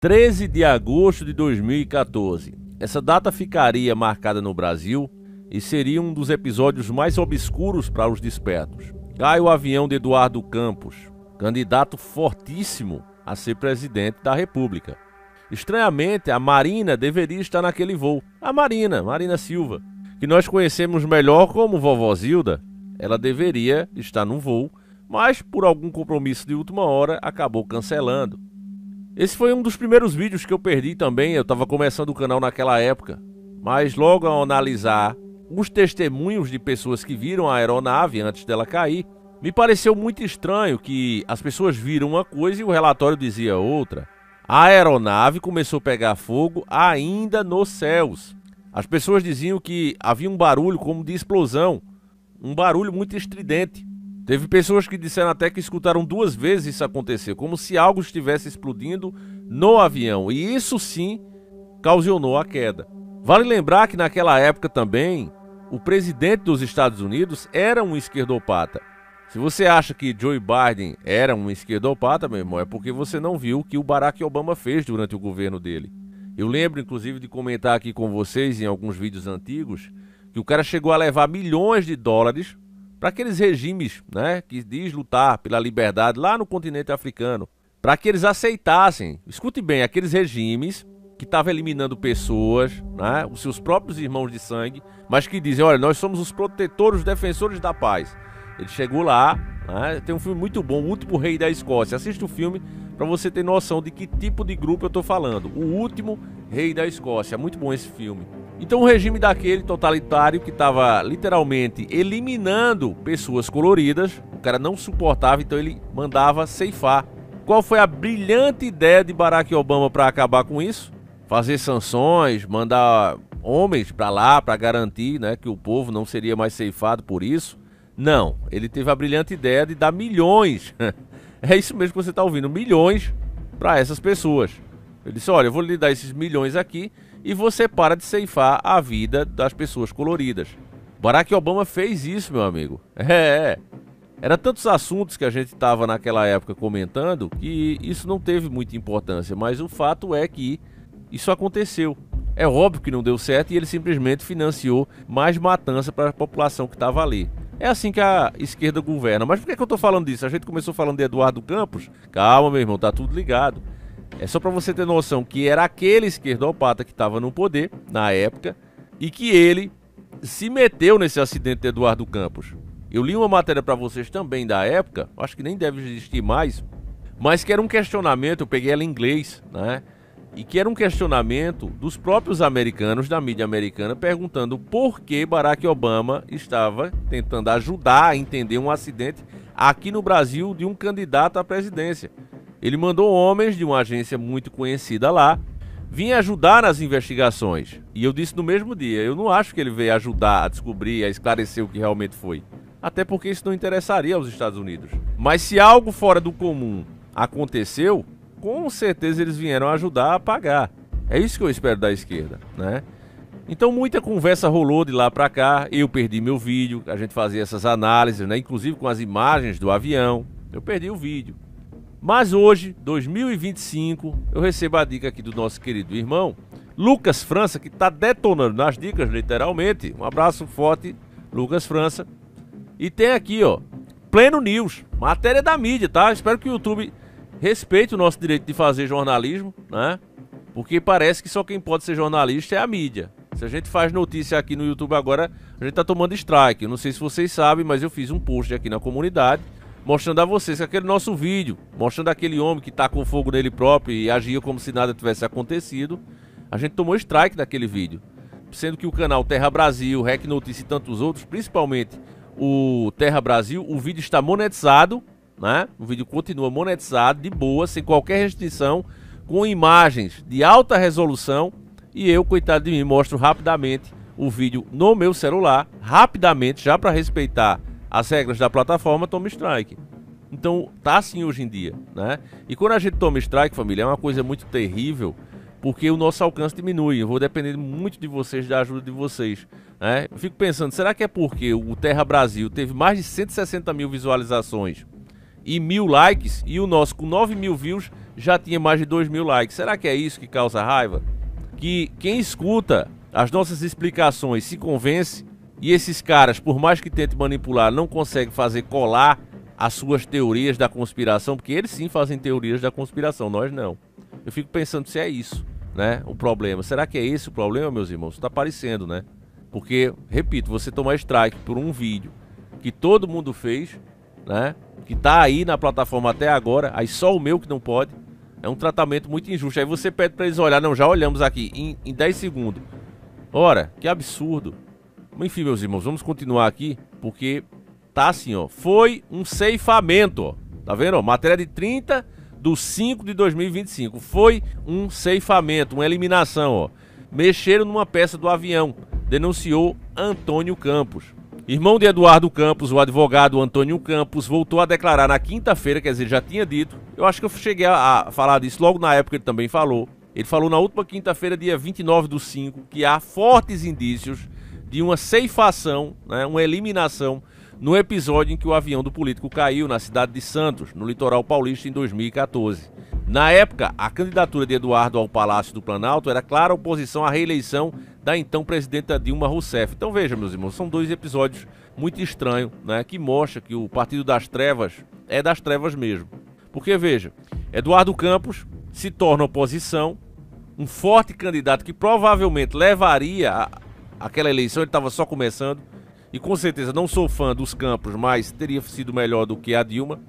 13 de agosto de 2014. Essa data ficaria marcada no Brasil e seria um dos episódios mais obscuros para os despertos. Cai o avião de Eduardo Campos, candidato fortíssimo a ser presidente da República. Estranhamente, a Marina deveria estar naquele voo. A Marina Silva, que nós conhecemos melhor como Vovó Zilda, ela deveria estar no voo, mas por algum compromisso de última hora acabou cancelando. Esse foi um dos primeiros vídeos que eu perdi também, eu estava começando o canal naquela época. Mas logo ao analisar os testemunhos de pessoas que viram a aeronave antes dela cair, me pareceu muito estranho que as pessoas viram uma coisa e o relatório dizia outra. A aeronave começou a pegar fogo ainda nos céus. As pessoas diziam que havia um barulho como de explosão, um barulho muito estridente. Teve pessoas que disseram até que escutaram 2 vezes isso acontecer, como se algo estivesse explodindo no avião. E isso sim ocasionou a queda. Vale lembrar que naquela época também, o presidente dos Estados Unidos era um esquerdopata. Se você acha que Joe Biden era um esquerdopata, meu irmão, é porque você não viu o que o Barack Obama fez durante o governo dele. Eu lembro, inclusive, de comentar aqui com vocês em alguns vídeos antigos, que o cara chegou a levar milhões de dólares para aqueles regimes, né, que diz lutar pela liberdade lá no continente africano, para que eles aceitassem, escute bem, aqueles regimes que estavam eliminando pessoas, né, os seus próprios irmãos de sangue, mas que dizem, olha, nós somos os protetores, os defensores da paz. Ele chegou lá, né, tem um filme muito bom, O Último Rei da Escócia. Assista o filme para você ter noção de que tipo de grupo eu estou falando. O Último Rei da Escócia, muito bom esse filme. Então o regime daquele totalitário que estava literalmente eliminando pessoas coloridas, o cara não suportava, então ele mandava ceifar. Qual foi a brilhante ideia de Barack Obama para acabar com isso? Fazer sanções, mandar homens para lá para garantir, né, que o povo não seria mais ceifado por isso. Não, ele teve a brilhante ideia de dar milhões, é isso mesmo que você está ouvindo, milhões para essas pessoas. Ele disse, olha, eu vou lhe dar esses milhões aqui e você para de ceifar a vida das pessoas coloridas. Barack Obama fez isso, meu amigo. Era tantos assuntos que a gente estava naquela época comentando que isso não teve muita importância, mas o fato é que isso aconteceu. É óbvio que não deu certo e ele simplesmente financiou mais matança para a população que estava ali. É assim que a esquerda governa. Mas por que eu tô falando disso? A gente começou falando de Eduardo Campos. Calma, meu irmão, tá tudo ligado. É só para você ter noção que era aquele esquerdopata que estava no poder na época e que ele se meteu nesse acidente de Eduardo Campos. Eu li uma matéria para vocês também da época, acho que nem deve existir mais, mas que era um questionamento, eu peguei ela em inglês, né? E que era um questionamento dos próprios americanos, da mídia americana, perguntando por que Barack Obama estava tentando ajudar a entender um acidente aqui no Brasil de um candidato à presidência. Ele mandou homens de uma agência muito conhecida lá, vir ajudar nas investigações. E eu disse no mesmo dia, eu não acho que ele veio ajudar a descobrir, a esclarecer o que realmente foi. Até porque isso não interessaria aos Estados Unidos. Mas se algo fora do comum aconteceu, com certeza eles vieram ajudar a pagar. É isso que eu espero da esquerda, né? Então muita conversa rolou de lá pra cá, eu perdi meu vídeo, a gente fazia essas análises, né? Inclusive com as imagens do avião, eu perdi o vídeo. Mas hoje, 2025, eu recebo a dica aqui do nosso querido irmão, Lucas França, que tá detonando nas dicas, literalmente. Um abraço forte, Lucas França. E tem aqui, ó, Pleno News, matéria da mídia, tá? Espero que o YouTube respeite o nosso direito de fazer jornalismo, né? Porque parece que só quem pode ser jornalista é a mídia. Se a gente faz notícia aqui no YouTube agora, a gente tá tomando strike. Eu não sei se vocês sabem, mas eu fiz um post aqui na comunidade mostrando a vocês que aquele nosso vídeo, mostrando aquele homem que tá com fogo nele próprio e agia como se nada tivesse acontecido, a gente tomou strike daquele vídeo. Sendo que o canal Terra Brasil, Rec Notícia e tantos outros, principalmente o Terra Brasil, o vídeo está monetizado, né? O vídeo continua monetizado, de boa, sem qualquer restrição, com imagens de alta resolução. E eu, coitado de mim, mostro rapidamente o vídeo no meu celular, rapidamente, já para respeitar as regras da plataforma, toma strike. Então tá assim hoje em dia, né? E quando a gente toma strike, família, é uma coisa muito terrível, porque o nosso alcance diminui. Eu vou depender muito de vocês, da ajuda de vocês, né? Eu fico pensando, será que é porque o Terra Brasil teve mais de 160 mil visualizações e 1000 likes, e o nosso com 9 mil views já tinha mais de 2.000 likes. Será que é isso que causa raiva? Que quem escuta as nossas explicações se convence e esses caras, por mais que tentem manipular, não conseguem fazer colar as suas teorias da conspiração, porque eles sim fazem teorias da conspiração, nós não. Eu fico pensando se é isso, né, o problema. Será que é esse o problema, meus irmãos? Tá parecendo, né? Porque, repito, você tomar strike por um vídeo que todo mundo fez, né, que tá aí na plataforma até agora, aí só o meu que não pode, é um tratamento muito injusto. Aí você pede pra eles olhar, não, já olhamos aqui, em 10 segundos. Ora, que absurdo. Enfim, meus irmãos, vamos continuar aqui, porque tá assim, ó. Foi um ceifamento, ó. Tá vendo, ó? Matéria de 30/5/2025. Foi um ceifamento, uma eliminação, ó. Mexeram numa peça do avião, denunciou Antônio Campos. Irmão de Eduardo Campos, o advogado Antônio Campos, voltou a declarar na quinta-feira, quer dizer, já tinha dito. Eu acho que eu cheguei a falar disso logo na época, ele também falou. Ele falou na última quinta-feira, dia 29/5, que há fortes indícios de uma ceifação, né, uma eliminação, no episódio em que o avião do político caiu na cidade de Santos, no litoral paulista, em 2014. Na época, a candidatura de Eduardo ao Palácio do Planalto era clara oposição à reeleição da então presidenta Dilma Rousseff. Então veja, meus irmãos, são dois episódios muito estranhos, né, que mostram que o Partido das Trevas é das trevas mesmo. Porque veja, Eduardo Campos se torna oposição, um forte candidato que provavelmente levaria aquela eleição, ele estava só começando, e com certeza não sou fã dos Campos, mas teria sido melhor do que a Dilma.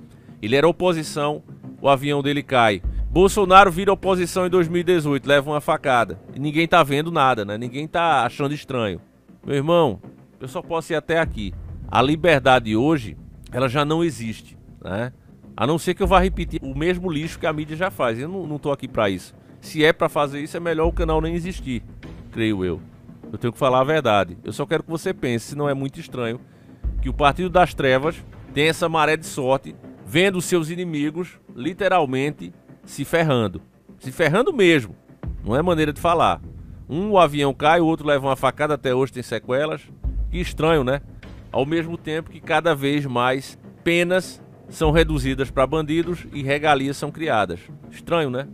Ele era oposição, o avião dele cai. Bolsonaro vira oposição em 2018, leva uma facada. E ninguém tá vendo nada, né? Ninguém tá achando estranho. Meu irmão, eu só posso ir até aqui. A liberdade hoje, ela já não existe, né? A não ser que eu vá repetir o mesmo lixo que a mídia já faz. Eu não tô aqui pra isso. Se é pra fazer isso, é melhor o canal nem existir, creio eu. Eu tenho que falar a verdade. Eu só quero que você pense, se não é muito estranho, que o Partido das Trevas tem essa maré de sorte, vendo seus inimigos, literalmente, se ferrando. Se ferrando mesmo. Não é maneira de falar. O avião cai, o outro leva uma facada, até hoje tem sequelas. Que estranho, né? Ao mesmo tempo que cada vez mais penas são reduzidas para bandidos e regalias são criadas. Estranho, né?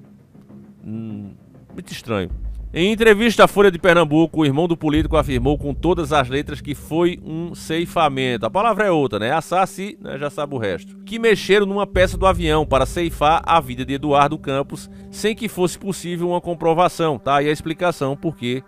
Muito estranho. Em entrevista à Folha de Pernambuco, o irmão do político afirmou com todas as letras que foi um ceifamento. A palavra é outra, né? Assassi, né? Já sabe o resto. Que mexeram numa peça do avião para ceifar a vida de Eduardo Campos sem que fosse possível uma comprovação. Tá aí a explicação porque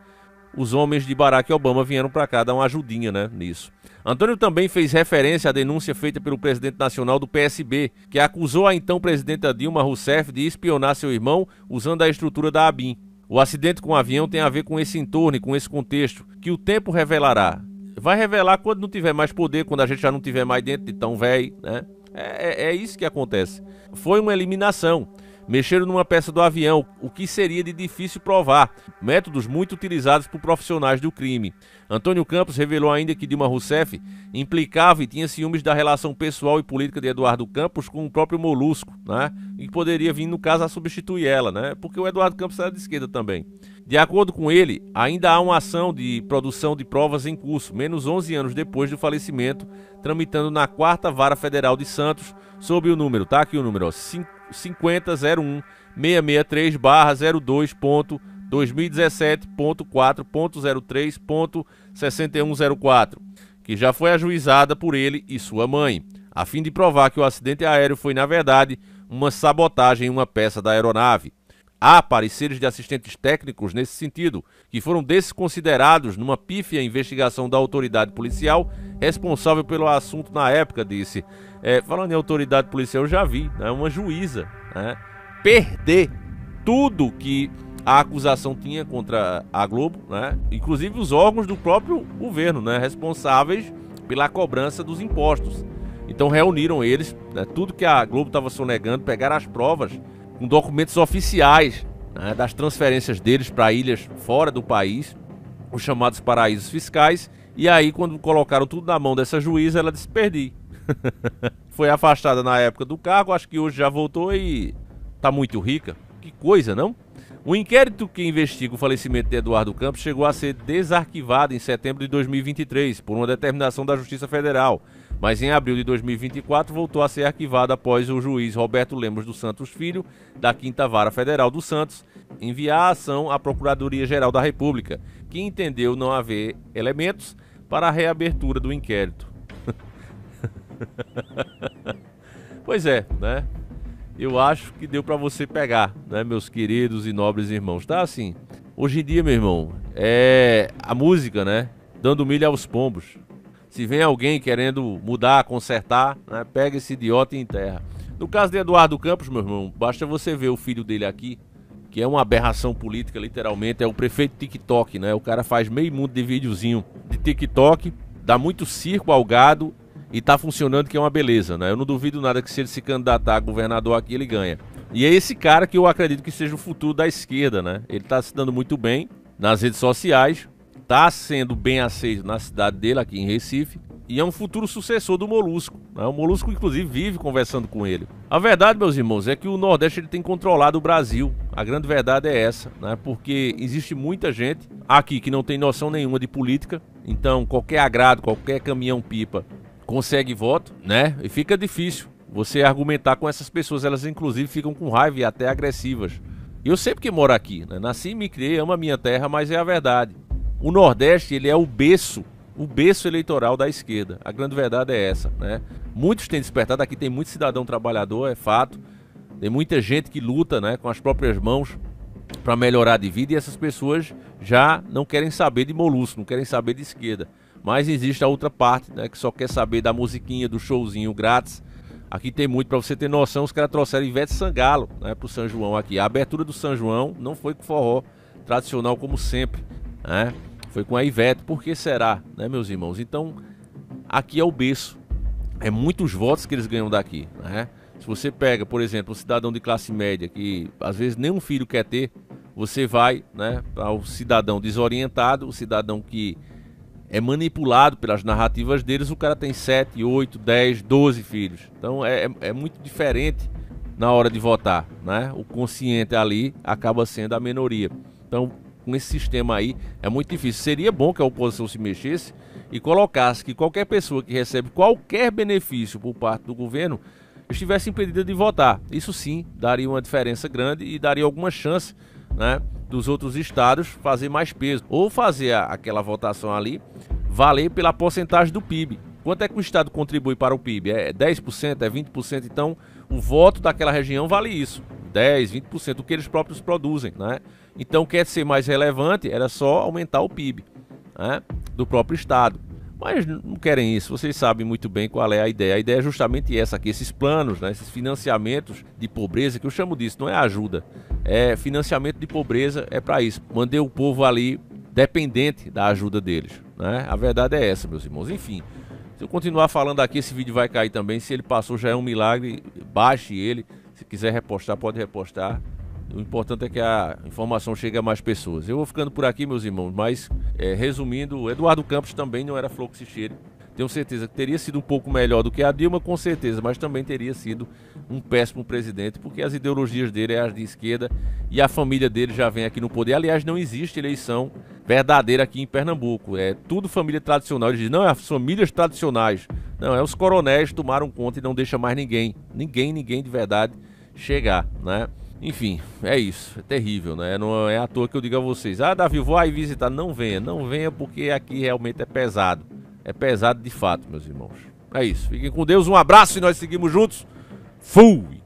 os homens de Barack Obama vieram para cá dar uma ajudinha, né, nisso. Antônio também fez referência à denúncia feita pelo presidente nacional do PSB, que acusou a então presidenta Dilma Rousseff de espionar seu irmão usando a estrutura da ABIN. O acidente com o avião tem a ver com esse entorno e com esse contexto, que o tempo revelará. Vai revelar quando não tiver mais poder, quando a gente já não tiver mais dentro de tão velho, né? É isso que acontece. Foi uma eliminação. Mexeram numa peça do avião, o que seria de difícil provar. Métodos muito utilizados por profissionais do crime. Antônio Campos revelou ainda que Dilma Rousseff implicava e tinha ciúmes da relação pessoal e política de Eduardo Campos com o próprio Molusco, né? E poderia vir, no caso, a substituir ela, né? Porque o Eduardo Campos era de esquerda também. De acordo com ele, ainda há uma ação de produção de provas em curso, menos 11 anos depois do falecimento, tramitando na 4ª Vara Federal de Santos, sob o número, tá aqui o número, ó, 5001-663/02.2017.4.03.6104, que já foi ajuizada por ele e sua mãe, a fim de provar que o acidente aéreo foi, na verdade, uma sabotagem em uma peça da aeronave. Há pareceres de assistentes técnicos nesse sentido, que foram desconsiderados numa pífia investigação da autoridade policial responsável pelo assunto na época, disse. Falando em autoridade policial, eu já vi, né, uma juíza, né, perder tudo que a acusação tinha contra a Globo, né, inclusive os órgãos do próprio governo, né, responsáveis pela cobrança dos impostos. Então reuniram eles, né, tudo que a Globo estava sonegando, pegaram as provas com documentos oficiais, né, das transferências deles para ilhas fora do país, os chamados paraísos fiscais, e aí quando colocaram tudo na mão dessa juíza, ela disse: perdi. Foi afastada na época do cargo, acho que hoje já voltou e tá muito rica. Que coisa, não? O inquérito que investiga o falecimento de Eduardo Campos chegou a ser desarquivado em setembro de 2023 por uma determinação da Justiça Federal, mas em abril de 2024 voltou a ser arquivada após o juiz Roberto Lemos dos Santos Filho, da 5ª Vara Federal do Santos, enviar a ação à Procuradoria-Geral da República, que entendeu não haver elementos para a reabertura do inquérito. Pois é, né? Eu acho que deu para você pegar, né, meus queridos e nobres irmãos. Tá assim, hoje em dia, meu irmão, é a música, né, dando milho aos pombos. Se vem alguém querendo mudar, consertar, né, pega esse idiota e enterra. No caso de Eduardo Campos, meu irmão, basta você ver o filho dele aqui, que é uma aberração política, literalmente, é o prefeito TikTok, né? O cara faz meio mundo de videozinho de TikTok, dá muito circo ao gado e tá funcionando, que é uma beleza, né? Eu não duvido nada que se ele se candidatar a governador aqui, ele ganha. E é esse cara que eu acredito que seja o futuro da esquerda, né? Ele tá se dando muito bem nas redes sociais, tá sendo bem aceito na cidade dele, aqui em Recife, e é um futuro sucessor do Molusco, né? O Molusco, inclusive, vive conversando com ele. A verdade, meus irmãos, é que o Nordeste ele tem controlado o Brasil. A grande verdade é essa, né? Porque existe muita gente aqui que não tem noção nenhuma de política, então qualquer agrado, qualquer caminhão-pipa consegue voto, né? E fica difícil você argumentar com essas pessoas. Elas, inclusive, ficam com raiva e até agressivas. Eu sei porque moro aqui, né? Nasci e me criei, amo a minha terra, mas é a verdade. O Nordeste, ele é o berço eleitoral da esquerda. A grande verdade é essa, né? Muitos têm despertado, aqui tem muito cidadão trabalhador, é fato. Tem muita gente que luta, né, com as próprias mãos para melhorar de vida, e essas pessoas já não querem saber de Molusco, não querem saber de esquerda. Mas existe a outra parte, né, que só quer saber da musiquinha, do showzinho grátis. Aqui tem muito, para você ter noção, os caras trouxeram Ivete Sangalo, né, pro São João aqui. A abertura do São João não foi com forró tradicional como sempre, né? Foi com a Ivete. Por que será, né, meus irmãos? Então, aqui é o berço. É muitos votos que eles ganham daqui, né? Se você pega, por exemplo, um cidadão de classe média que às vezes nem um filho quer ter, você vai, né, para o cidadão desorientado, o cidadão que é manipulado pelas narrativas deles, o cara tem 7, 8, 10, 12 filhos. Então é muito diferente na hora de votar, né? O consciente ali acaba sendo a minoria. Então, com esse sistema aí, é muito difícil. Seria bom que a oposição se mexesse e colocasse que qualquer pessoa que recebe qualquer benefício por parte do governo estivesse impedida de votar. Isso sim daria uma diferença grande e daria alguma chance, né, dos outros estados fazer mais peso, ou fazer aquela votação ali valer pela porcentagem do PIB. Quanto é que o estado contribui para o PIB? É 10%, é 20%? Então o voto daquela região vale isso, 10, 20% do que eles próprios produzem, né? Então, quer ser mais relevante, era só aumentar o PIB, né, do próprio estado. Mas não querem isso, vocês sabem muito bem qual é a ideia. A ideia é justamente essa aqui, esses planos, né, esses financiamentos de pobreza, que eu chamo disso, não é ajuda, é financiamento de pobreza, é para isso. Mandei o povo ali dependente da ajuda deles, né? A verdade é essa, meus irmãos. Enfim, se eu continuar falando aqui, esse vídeo vai cair também. Se ele passou, já é um milagre, baixe ele. Se quiser repostar, pode repostar. O importante é que a informação chegue a mais pessoas. Eu vou ficando por aqui, meus irmãos, mas resumindo, Eduardo Campos também não era flor que se cheire. Tenho certeza que teria sido um pouco melhor do que a Dilma, com certeza, mas também teria sido um péssimo presidente, porque as ideologias dele é as de esquerda e a família dele já vem aqui no poder. Aliás, não existe eleição verdadeira aqui em Pernambuco. É tudo família tradicional. Eles dizem, não, é as famílias tradicionais. Não, é os coronéis tomaram conta e não deixa mais ninguém de verdade chegar, né? Enfim, é isso, é terrível, né? Não é à toa que eu digo a vocês, Davi, vou aí visitar. Não venha porque aqui realmente é pesado. É pesado de fato, meus irmãos. É isso, fiquem com Deus, um abraço e nós seguimos juntos. Fui!